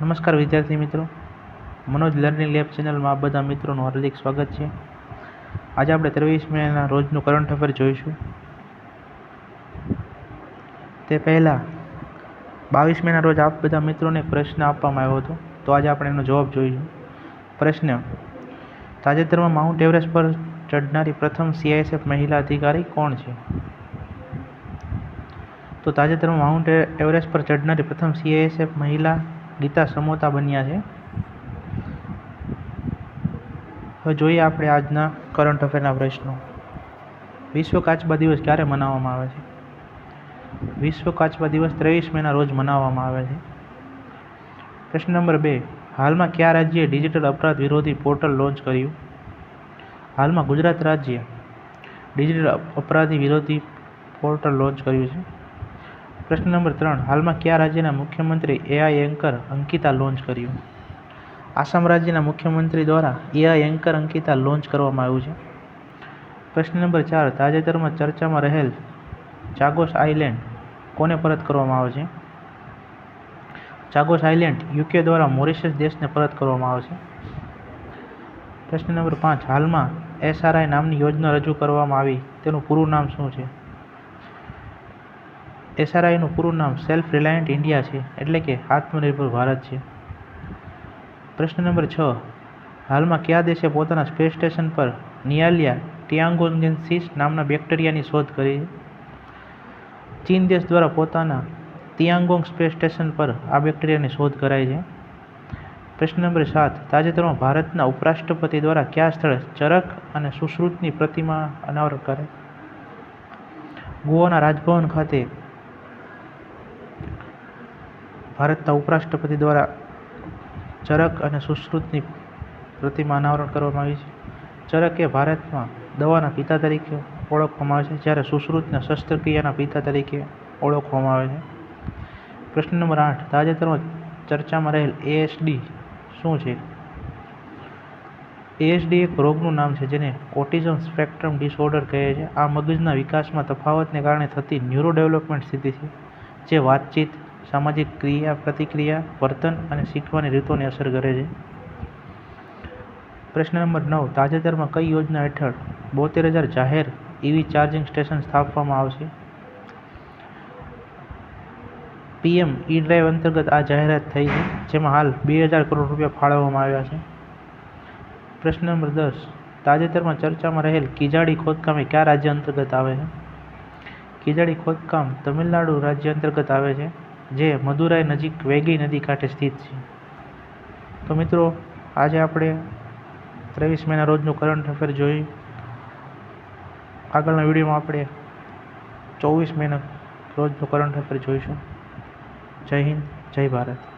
નમસ્કાર વિદ્યાર્થી મિત્રો, મનોજ લર્નિંગ લેબ ચેનલમાં આપ બધા મિત્રોનું હાર્દિક સ્વાગત છે. આજે આપણે 23 મેના રોજનું કરંટ અફેર જોઈશું. તે પહેલાં 22 મેના રોજ આપ બધા મિત્રોને એક પ્રશ્ન આપવામાં આવ્યો હતો, તો આજે આપણે એનો જવાબ જોઈશું. પ્રશ્ન: તાજેતરમાં માઉન્ટ એવરેસ્ટ પર ચઢનારી પ્રથમ CISF મહિલા અધિકારી કોણ છે? તો તાજેતરમાં માઉન્ટ એવરેસ્ટ પર ચઢનારી પ્રથમ CISF મહિલા ગીતા સમોતા બન્યા છે. હવે જોઈએ આપણે આજના કરંટ અફેરના પ્રશ્નો. વિશ્વ કાચબા દિવસ ક્યારે મનાવવામાં આવે છે? વિશ્વ કાચબા દિવસ 23 મેના રોજ મનાવવામાં આવે છે. પ્રશ્ન નંબર 2: હાલમાં કયા રાજ્યે ડિજિટલ અપરાધ વિરોધી પોર્ટલ લોન્ચ કર્યું? હાલમાં ગુજરાત રાજ્ય ડિજિટલ અપરાધ વિરોધી પોર્ટલ લોન્ચ કર્યું છે. પ્રશ્ન નંબર 3: હાલમાં કયા રાજ્યના મુખ્યમંત્રી AI એન્કર અંકિતા લોન્ચ કર્યું? આસામ રાજ્યના મુખ્યમંત્રી દ્વારા AI એન્કર અંકિતા લોન્ચ કરવામાં આવ્યું છે. પ્રશ્ન નંબર 4: તાજેતરમાં ચર્ચામાં રહેલ ચાગોસ આઇલેન્ડ કોને પરત કરવામાં આવે છે? ચાગોસ આઇલેન્ડ UK દ્વારા મોરિશિયસ દેશને પરત કરવામાં આવે છે. પ્રશ્ન નંબર 5: હાલમાં SRI નામની યોજના રજૂ કરવામાં આવી, તેનું પૂરું નામ શું છે? SRI નું પૂરું નામ સેલ્ફ રિલાયન્ટ ઇન્ડિયા છે, એટલે કે આત્મનિર્ભર ભારત છે. પ્રશ્ન નંબર 6: હાલમાં કયા દેશે પોતાના સ્પેસ સ્ટેશન પર નિયાલિયા ટિયાંગોન્ગેન્સીસ નામના બેક્ટેરિયાની શોધ કરી છે? ચીન દેશ દ્વારા પોતાના તિયાંગોંગ સ્પેસ સ્ટેશન પર આ બેક્ટેરિયાની શોધ કરાઈ છે. પ્રશ્ન નંબર 7: તાજેતરમાં ભારતના ઉપરાષ્ટ્રપતિ દ્વારા કયા સ્થળે ચરક અને સુશ્રુતની પ્રતિમા અનાવરણ કરે? ગોવાના રાજભવન ખાતે ભારતના ઉપરાષ્ટ્રપતિ દ્વારા ચરક અને સુશ્રુતની પ્રતિમા અનાવરણ કરવામાં આવી છે. ચરક એ ભારતમાં દવાના પિતા તરીકે ઓળખવામાં આવે છે, જ્યારે સુશ્રુતને શસ્ત્રક્રિયાના પિતા તરીકે ઓળખવામાં આવે છે. પ્રશ્ન નંબર 8: તાજેતરમાં ચર્ચામાં રહેલ ASD શું છે? ASD એક રોગનું નામ છે જેને ઓટિઝમ સ્પેક્ટ્રમ ડિસઓર્ડર કહે છે. આ મગજના વિકાસમાં તફાવતને કારણે થતી ન્યુરોડેવલપમેન્ટ સ્થિતિ છે, જે વાતચીત, સામાજિક ક્રિયા-પ્રતિક્રિયા, વર્તન અને શીખવાની રીતોને અસર કરે છે. પ્રશ્ન નંબર 9: તાજેતરમાં કઈ યોજના હેઠળ 72,000 જાહેર EV ચાર્જિંગ સ્ટેશન સ્થાપવામાં આવશે? PM E-ડ્રાઈવ અંતર્ગત આ જાહેરાત થઈ છે, જેમાં હાલ 2,000 કરોડ રૂપિયા ફાળવવામાં આવ્યા છે. પ્રશ્ન નંબર 10: તાજેતરમાં ચર્ચામાં રહેલ કિજાડી ખોદકામ એ કયા રાજ્ય અંતર્ગત આવે છે? કિજાડી ખોદકામ તમિલનાડુ રાજ્ય અંતર્ગત આવે છે, જે મદુરાઈ નજીક વૈગઈ નદી કાંઠે સ્થિત છે. તો મિત્રો, આજે આપણે 23 મેના રોજનું કરંટ અફેર જોયું. આગળના વિડીયોમાં આપણે 24 મેના રોજનું કરંટ અફેર જોઈશું. જય હિન્દ, જય ભારત.